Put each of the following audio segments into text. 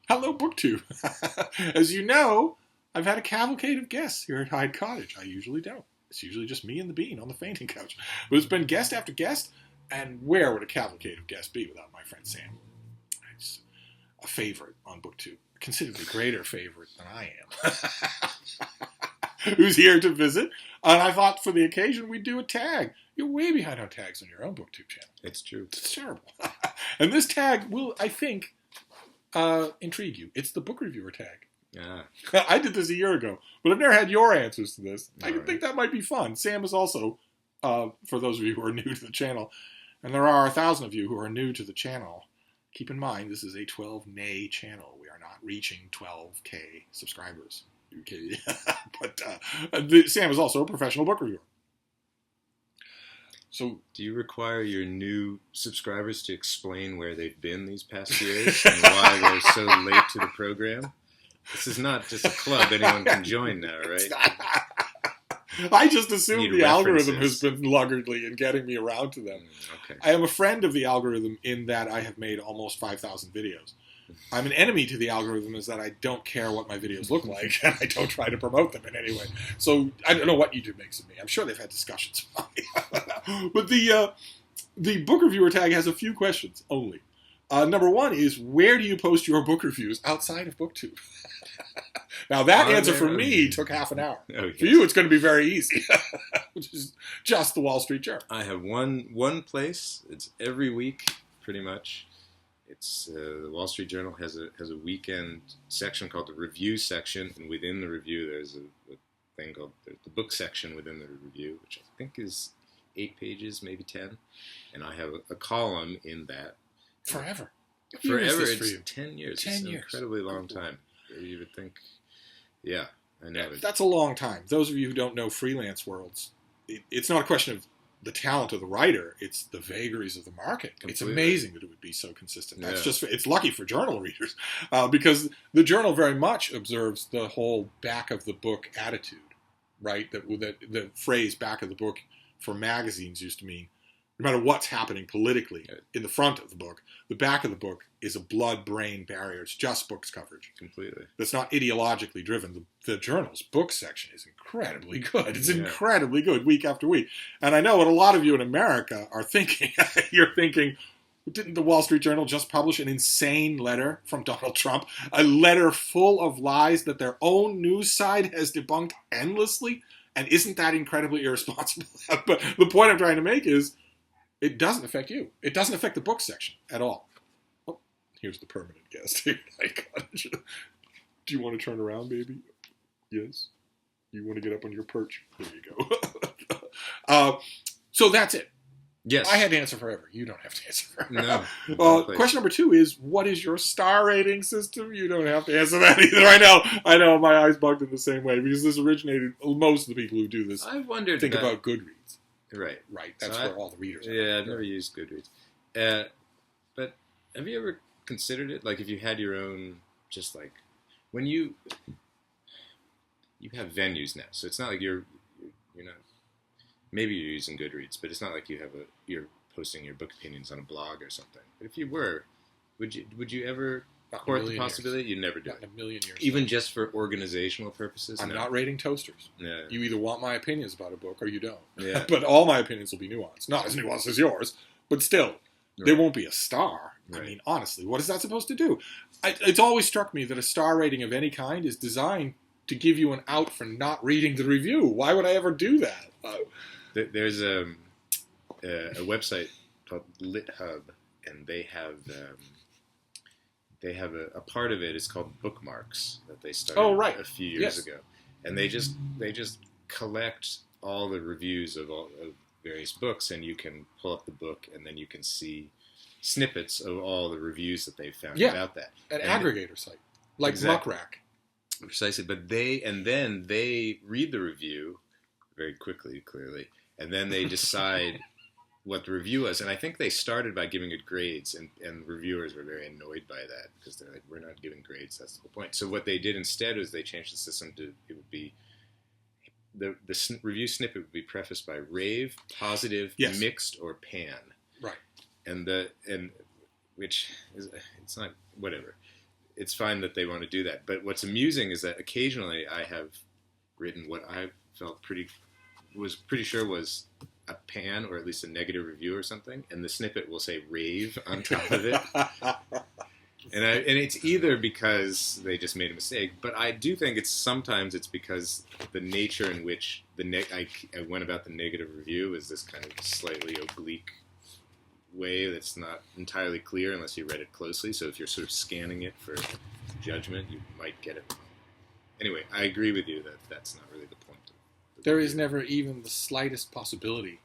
Hello, BookTube. As you know, I've had a cavalcade of guests here at Hyde Cottage. I usually don't. It's usually just me and the Bean on the fainting couch. But it's been guest after guest, and where would a cavalcade of guests be without my friend Sam? He's a favorite on BookTube, a considerably greater favorite than I am. Who's here to visit. And I thought for the occasion we'd do a tag. You're way behind on tags on your own BookTube channel. It's true. It's terrible. And this tag will, I think, intrigue you. It's the book reviewer tag. Yeah. I did this a year ago, but I've never had your answers to this. I All think that might be fun. Sam is also, for those of you who are new to the channel, and there are 1,000 of you who are new to the channel, keep in mind this is a 12-nay channel. We are not reaching 12K subscribers. Okay. But Sam is also a professional book reviewer. So, do you require your new subscribers to explain where they've been these past years and why they're so late to the program? This is not just a club anyone can join now, right? I just assume Need the algorithm references. has been luggardly in getting me around to them. Okay. I am a friend of the algorithm in that I have made almost 5,000 videos. I'm an enemy to the algorithm is that I don't care what my videos look like, and I don't try to promote them in any way. So I don't know what YouTube makes of me. I'm sure they've had discussions about me. But the book reviewer tag has a few questions only. Number one is, where do you post your book reviews outside of BookTube? Now, that answer for me took half an hour. Oh, yes. For you, it's going to be very easy, which is just the Wall Street Journal. I have one place. It's every week, pretty much. It's the Wall Street Journal has a weekend section called the review section, and within the review there's a thing called the book section within the review, which I think is 8 pages, maybe 10, and I have a column in that. Forever. Forever. It's for It's you? 10 years. 10 It's an years. incredibly long time. You would think, yeah, I know. That's a long time. Those of you who don't know freelance worlds, it's not a question of the talent of the writer, it's the vagaries of the market. It's Completely. amazing that it would be so consistent. That's Yeah. just, it's lucky for journal readers, because the journal very much observes the whole back of the book attitude, right? That the phrase back of the book for magazines used to mean no matter what's happening politically in the front of the book, the back of the book is a blood-brain barrier. It's just books coverage. Completely. That's not ideologically driven. The journal's book section is incredibly good. It's Yeah. incredibly good week after week. And I know what a lot of you in America are thinking. You're thinking, didn't the Wall Street Journal just publish an insane letter from Donald Trump? A letter full of lies that their own news side has debunked endlessly? And isn't that incredibly irresponsible? But the point I'm trying to make is, it doesn't affect you. It doesn't affect the book section at all. Oh, here's the permanent guest here. Do you want to turn around, baby? Yes. You want to get up on your perch? There you go. So that's it. Yes. I had to answer forever. You don't have to answer forever. No. Question number 2 is, what is your star rating system? You don't have to answer that either. I know. My eyes bugged in the same way because this originated. Most of the people who do this I wondered think that. about Goodreads. Right. Right. That's So where all the readers are. Yeah, I've never used Goodreads. But have you ever considered it? Like, if you had your own, just like, when you have venues now, so it's not like you're not, maybe you're using Goodreads, but it's not like you're posting your book opinions on a blog or something. But if you were, would you ever Not in a court the million possibility? You'd never do Not in it. a million years. Even just for organizational purposes? I'm No. not rating toasters. Yeah. You either want my opinions about a book or you don't. Yeah. But all my opinions will be nuanced. Not as nuanced as yours, but still, they Right. won't be a star. I Right. mean, honestly, what is that supposed to do? It's always struck me that a star rating of any kind is designed to give you an out for not reading the review. Why would I ever do that? There's a website called LitHub, and they have a part of it is called bookmarks that they started right. a few years Yes. ago, and they just collect all the reviews of various books, and you can pull up the book, and then you can see snippets of all the reviews that they've found Yeah. about that. An And- aggregator site, like Exactly. Muckrack. Precisely, but then they read the review very quickly, clearly, and then they decide what the review was. And I think they started by giving it grades, and reviewers were very annoyed by that because they're like, we're not giving grades, that's the whole point. So what they did instead was they changed the system to, it would be, the review snippet would be prefaced by rave, positive, Yes. mixed, or pan. Right. And which is, it's not, whatever. it's fine that they want to do that. But what's amusing is that occasionally I have written what I felt was pretty sure was a pan or at least a negative review or something, and the snippet will say rave on top of it. And it's either because they just made a mistake, but I do think sometimes it's because the nature in which I went about the negative review is this kind of slightly oblique way that's not entirely clear unless you read it closely. So if you're sort of scanning it for judgment, you might get it wrong. Anyway, I agree with you that that's not really the point. There is never even the slightest possibility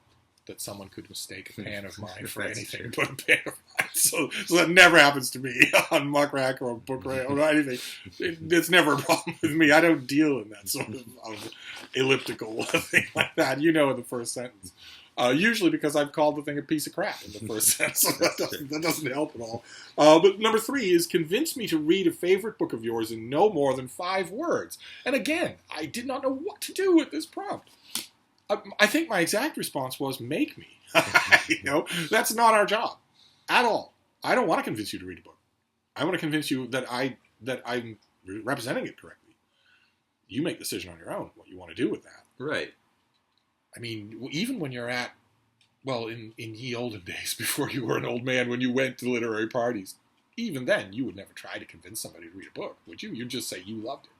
that someone could mistake a pan of mine for anything but a pan of mine. So that never happens to me on Muck Rack or Book Rack or anything. It's never a problem with me. I don't deal in that sort of elliptical thing like that. You know, in the first sentence. Usually because I've called the thing a piece of crap in the first sentence. So that doesn't help at all. But number 3 is convince me to read a favorite book of yours in no more than 5 words. And again, I did not know what to do with this prompt. I think my exact response was, make me. That's not our job at all. I don't want to convince you to read a book. I want to convince you that I'm representing it correctly. You make the decision on your own what you want to do with that. Right. I mean, even when you're in ye olden days, before you were an old man, when you went to literary parties, even then, you would never try to convince somebody to read a book, would you? You'd just say you loved it.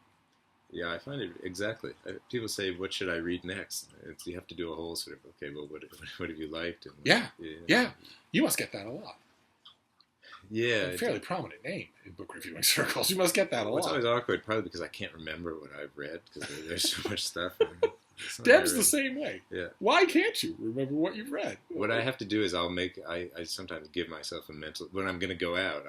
Yeah, I find it exactly. People say, "What should I read next?" You have to do a whole sort of, okay, well, what have you liked? And yeah. You must get that a lot. Yeah, a fairly prominent name in book reviewing circles. You must get that a lot. It's always awkward, probably because I can't remember what I've read because there's so much stuff. Deb's the same way. Yeah. Why can't you remember what you've read? What I have to do is I sometimes give myself a mental, when I'm going to go out,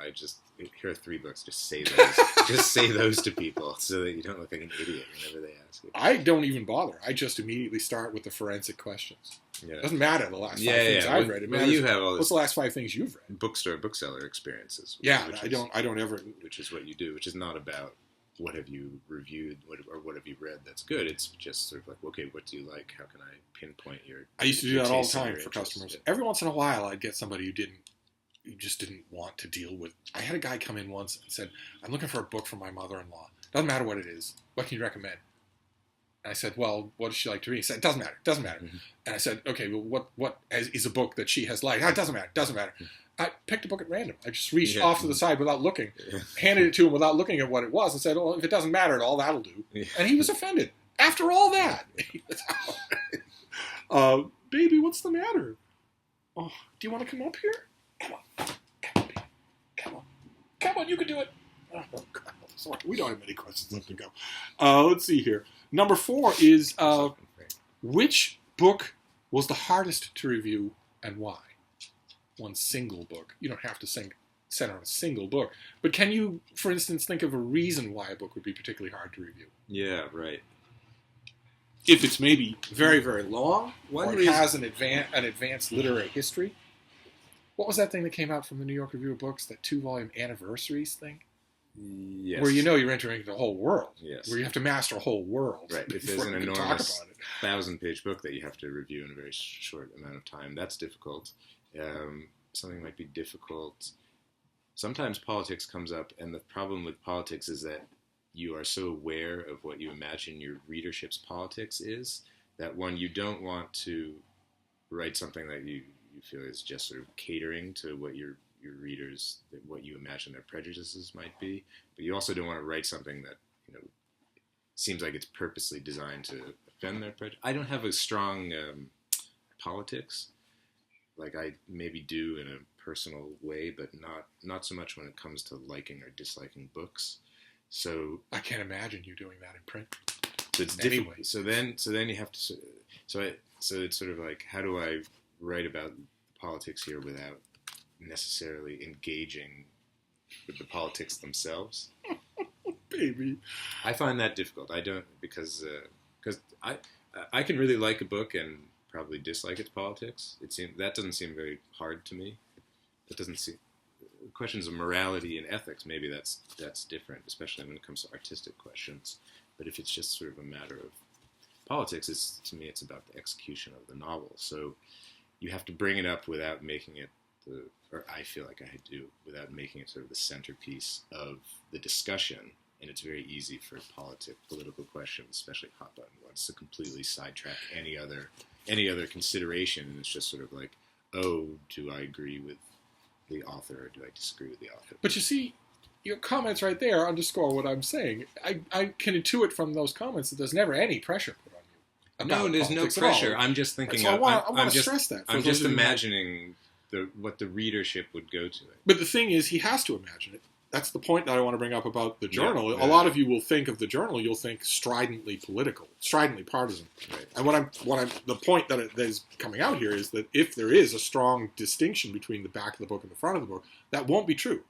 here are 3 books, just say those. Just say those to people so that you don't look like an idiot whenever they ask you. I don't even bother. I just immediately start with the forensic questions. Yeah. It doesn't matter the last 5 things I've read. It matters, you have all this, what's the last 5 things you've read? Bookseller experiences. Yeah, I don't ever. Which is what you do, which is not about what have you reviewed or what have you read that's good. It's just sort of like, okay, what do you like? How can I pinpoint your I used to do that all the time for customers. Yeah. Every once in a while, I'd get somebody who just didn't want to deal with. I had a guy come in once and said, I'm looking for a book from my mother-in-law. Doesn't matter what it is. What can you recommend? And I said, well, what does she like to read? He said, it doesn't matter. Mm-hmm. And I said, okay, well, what is a book that she has liked? It doesn't matter. Mm-hmm. I picked a book at random. I just reached off to the side without looking, handed it to him without looking at what it was, and said, well, if it doesn't matter at all, that'll do. Yeah. And he was offended. After all that. Baby, what's the matter? Oh, do you want to come up here? Come on, you can do it. Oh, God. Sorry, we don't have many questions left to go. Let's see here. Number 4 is, which book was the hardest to review and why? One single book. You don't have to center on a single book. But can you, for instance, think of a reason why a book would be particularly hard to review? Yeah, right. If it's maybe very, very long, or it has an advanced literary history. What was that thing that came out from the New York Review of Books, that 2-volume anniversaries thing? Yes. Where you're entering the whole world. Yes. Where you have to master a whole world. Right. If there's an enormous 1,000-page book that you have to review in a very short amount of time, that's difficult. Something might be difficult. Sometimes politics comes up, and the problem with politics is that you are so aware of what you imagine your readership's politics is that you don't want to write something that you feel is just sort of catering to what your readers, what you imagine their prejudices might be, but you also don't want to write something that seems like it's purposely designed to offend their prejudice. I don't have a strong politics. Like I maybe do in a personal way, but not so much when it comes to liking or disliking books. So I can't imagine you doing that in print. So it's anyway. So then you have to. So it's sort of like, how do I write about politics here without necessarily engaging with the politics themselves? Baby, I find that difficult. I don't because I can really like a book and probably dislike its politics. That doesn't seem very hard to me. That doesn't seem questions of morality and ethics. Maybe that's different, especially when it comes to artistic questions. But if it's just sort of a matter of politics, to me it's about the execution of the novel. So you have to bring it up without making it or I feel like I do, without making it sort of the centerpiece of the discussion. And it's very easy for political questions, especially hot button ones, to completely sidetrack any other consideration. And it's just sort of like, oh, do I agree with the author or do I disagree with the author? But you see, your comments right there underscore what I'm saying. I can intuit from those comments that there's never any pressure put on you. No, there's no pressure. I'm just thinking. So I want to stress that. I'm just imagining what the readership would go to it. But the thing is, he has to imagine it. That's the point that I want to bring up about the journal. Yeah. A lot of you will think of the journal, you'll think stridently political, stridently partisan. Right. And the point that is coming out here is that if there is a strong distinction between the back of the book and the front of the book, that won't be true.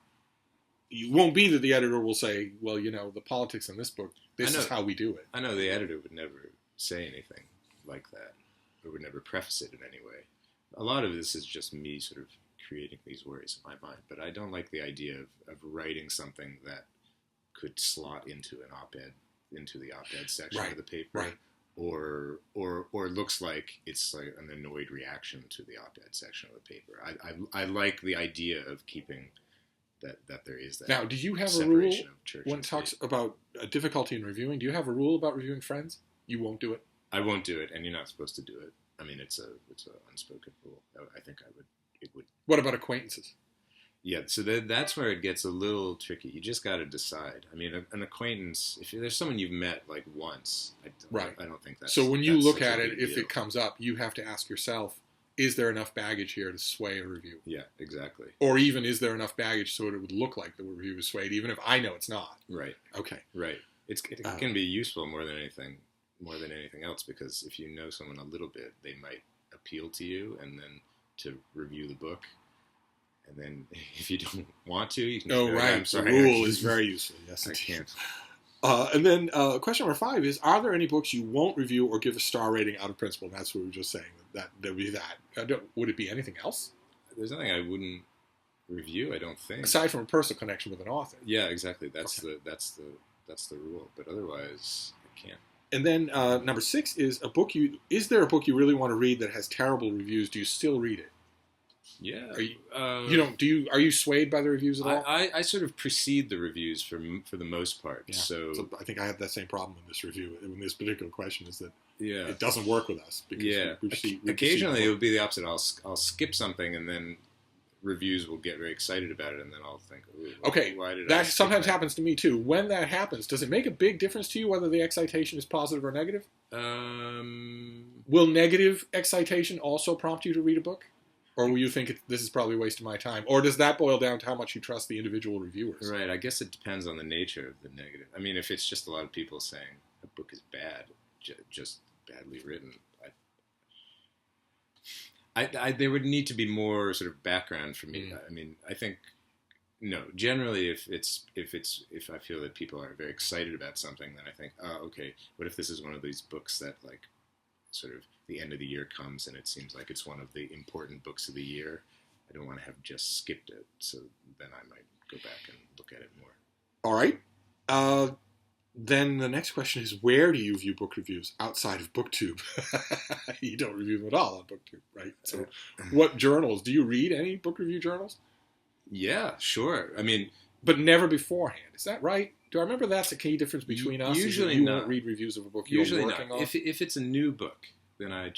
It won't be that the editor will say, well, the politics in this book, this is how we do it. I know the editor would never say anything like that, or would never preface it in any way. A lot of this is just me sort of creating these worries in my mind, but I don't like the idea of writing something that could slot into an op-ed, into the op-ed section of the paper, right. or looks like it's like an annoyed reaction to the op-ed section of the paper. I like the idea of keeping that there is that. Now, do you have a rule when it talks about difficulty in reviewing? Do you have a rule about reviewing Friends? You won't do it. I won't do it, and you're not supposed to do it. I mean, it's a unspoken rule. I think it would. What about acquaintances? Yeah, so that's where it gets a little tricky. You just got to decide. I mean, an acquaintance, if there's someone you've met like once, I don't think that's. So when you look at it, if it comes up, you have to ask yourself, is there enough baggage here to sway a review? Yeah, exactly. Or even, is there enough baggage so it would look like the review is swayed, even if I know it's not? Right. Okay. Right. It can be useful more than anything else, because if you know someone a little bit, they might appeal to you, and then to review the book. And then if you don't want to, you can just go, I'm sorry. The rule is very useful. Yes, I can't. And then question number 5 is, are there any books you won't review or give a star rating out of principle? And that's what we were just saying. That would be that. Would it be anything else? There's nothing I wouldn't review, I don't think. Aside from a personal connection with an author. Yeah, exactly. That's the rule. But otherwise, I can't. And then number 6 is is there a book you really want to read that has terrible reviews? Do you still read it? Yeah. Are you swayed by the reviews at all? I sort of precede the reviews for the most part. Yeah. So I think I have that same problem in this review. In this particular question, is that it doesn't work with us because occasionally it would be the opposite. I'll skip something, and then reviews will get very excited about it, and then I'll think, why did that sometimes happens to me too. When that happens, does it make a big difference to you whether the excitation is positive or negative? Will negative excitation also prompt you to read a book? Or will you think this is probably a waste of my time? Or does that boil down to how much you trust the individual reviewers? Right. I guess it depends on the nature of the negative. I mean, if it's just a lot of people saying a book is bad, just badly written, there would need to be more sort of background for me. I mean, I think no. Generally, if I feel that people are very excited about something, then I think, okay, what if this is one of these books that like sort of the end of the year comes and it seems like it's one of the important books of the year. I don't want to have just skipped it, so then I might go back and look at it more. All right. Then the next question is, where do you view book reviews outside of BookTube? You don't review them at all on BookTube, right? So what journals? Do you read any book review journals? Yeah, sure. I mean... But never beforehand. Is that right? Do I remember that's a key difference between us? Usually you not. Won't read reviews of a book usually you're working not. on? If it's a new book, then I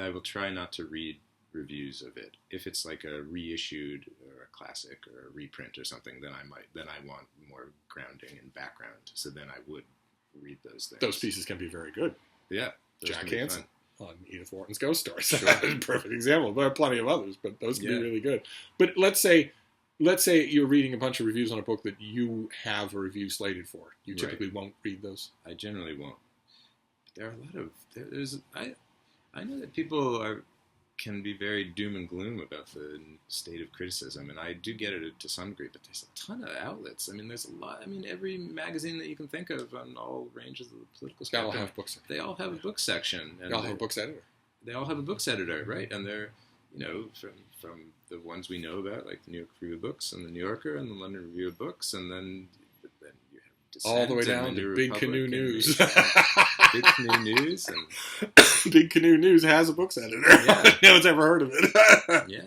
will try not to read reviews of it. If it's like a reissued or a classic or a reprint or something, then I want more grounding and background. So then I would read those things. Those pieces can be very good. Yeah. Jack Hansen on Edith Wharton's Ghost Stories. Sure. Perfect example. There are plenty of others, but those can be really good. But let's say you're reading a bunch of reviews on a book that you have a review slated for. You typically won't read those? I generally won't. But there are a lot of... I know that people can be very doom and gloom about the state of criticism, and I do get it to some degree, but there's a ton of outlets. I mean, there's a lot. I mean, every magazine that you can think of on all ranges of the political spectrum, they all have a book section. And they all have a books editor. They all have a books editor, right? And they're, from the ones we know about, like the New York Review of Books and the New Yorker and the London Review of Books, and then you have Dissent, all the way down to Big Canoe News. Big Canoe News, and Big Canoe News has a books editor. Yeah. No one's ever heard of it. Yeah,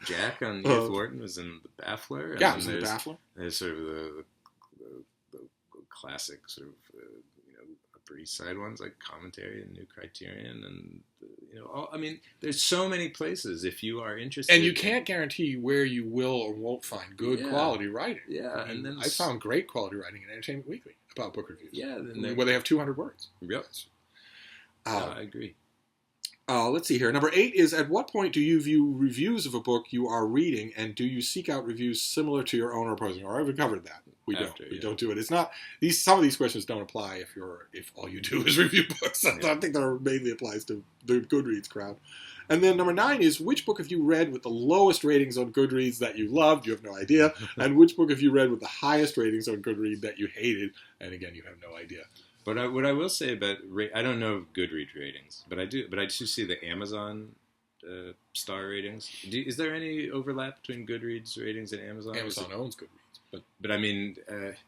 Jack on Edith Wharton was in The Baffler. And yeah, it was in The Baffler. There's sort of the classic sort of Upper East Side ones like Commentary and New Criterion, and I mean, there's so many places if you are interested. And you can't guarantee where you will or won't find good quality writing. Yeah, and then I found great quality writing in Entertainment Weekly about book reviews. Yeah, where they have 200 words. Yep. I agree. Let's see here. Number 8 is, at what point do you view reviews of a book you are reading, and do you seek out reviews similar to your own or opposing? Or I've covered that. We don't do it. It's not some of these questions don't apply if all you do is review books. I think that mainly applies to the Goodreads crowd. And then number 9 is, which book have you read with the lowest ratings on Goodreads that you loved? You have no idea. And which book have you read with the highest ratings on Goodreads that you hated? And again, you have no idea. But what I will say about I don't know Goodreads ratings, but I do see the Amazon star ratings. Is there any overlap between Goodreads ratings and Amazon? Amazon owns Goodreads. But I mean,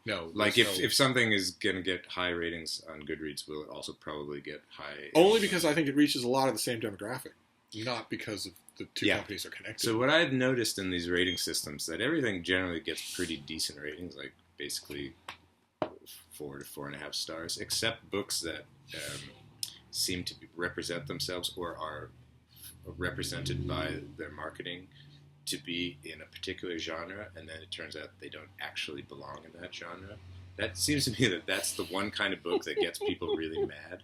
no. Like if something is going to get high ratings on Goodreads, will it also probably get high? Only because I think it reaches a lot of the same demographic, not because of the two companies are connected. So what I've noticed in these rating systems, that everything generally gets pretty decent ratings, like basically 4 to 4.5 stars, except books that seem to represent themselves or are represented by their marketing to be in a particular genre, and then it turns out they don't actually belong in that genre. That seems to me that's the one kind of book that gets people really mad.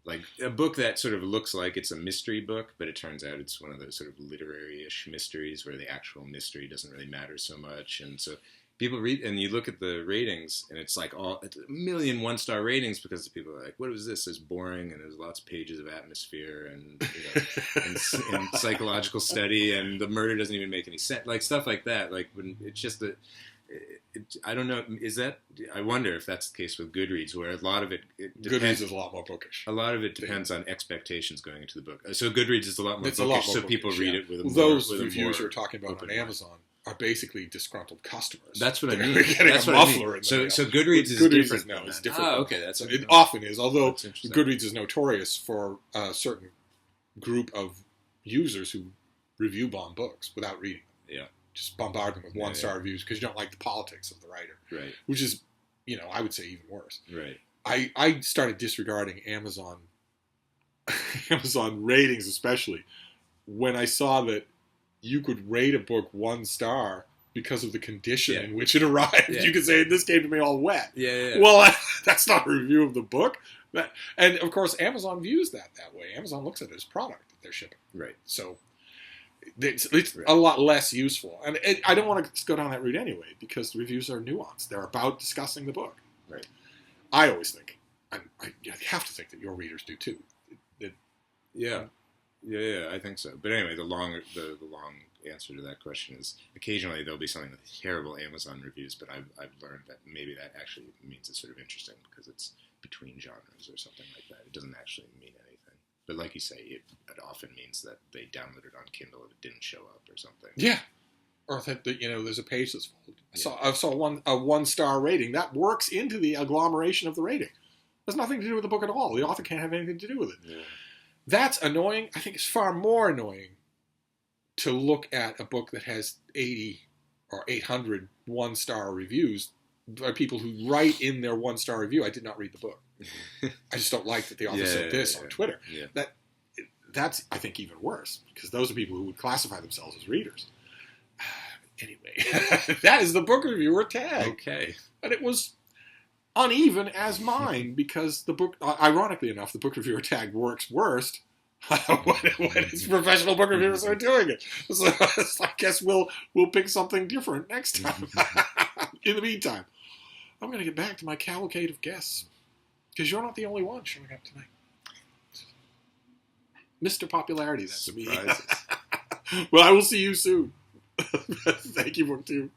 Like a book that sort of looks like it's a mystery book, but it turns out it's one of those sort of literary-ish mysteries where the actual mystery doesn't really matter so much. And so people read, and you look at the ratings, and it's like it's a million 1-star ratings because people are like, "What was this? It's boring," and there's lots of pages of atmosphere and and psychological study, and the murder doesn't even make any sense, like stuff like that. Like when it's just that. I don't know. I wonder if that's the case with Goodreads, where a lot of it depends. Goodreads is a lot more bookish. A lot of it depends on expectations going into the book. So Goodreads is a lot more bookish, so people read it with a more. Those reviews you're talking about on Amazon are basically disgruntled customers. That's what I mean. That's what I mean. So Goodreads is different. It's different. Oh, okay. It often is, although Goodreads is notorious for a certain group of users who review bomb books without reading them. Yeah. Just bombard them with 1-star reviews because you don't like the politics of the writer. Right. Which is, I would say even worse. Right. I started disregarding Amazon ratings, especially when I saw that you could rate a book 1 star because of the condition in which it arrived. Yeah. You could say, this came to me all wet. Yeah. Well, that's not a review of the book. And, of course, Amazon views that way. Amazon looks at it as product that they're shipping. Right. So it's a lot less useful. And I don't want to go down that route anyway, because the reviews are nuanced. They're about discussing the book. Right. I always think, I have to think that your readers do too. Yeah, I think so. But anyway, the long answer to that question is occasionally there'll be something with terrible Amazon reviews, but I've learned that maybe that actually means it's sort of interesting because it's between genres or something like that. It doesn't actually mean anything. But like you say, it often means that they downloaded it on Kindle and it didn't show up or something. Yeah. Or that there's a page that's full. I saw a 1-star rating. That works into the agglomeration of the rating. There's nothing to do with the book at all. The author can't have anything to do with it. Yeah. That's annoying. I think it's far more annoying to look at a book that has 80 or 800 1-star reviews by people who write in their 1-star review, I did not read the book. I just don't like that the author said this on Twitter. Yeah. That's, I think, even worse, because those are people who would classify themselves as readers. Anyway, that is the book reviewer tag. Okay. And it was uneven as mine, because the book, ironically enough, the book reviewer tag works worst when it's professional book reviewers are doing it. So I guess we'll pick something different next time. In the meantime, I'm going to get back to my cavalcade of guests, because you're not the only one showing up tonight. Mr. Popularity, that's me. Well, I will see you soon. Thank you, BookTube.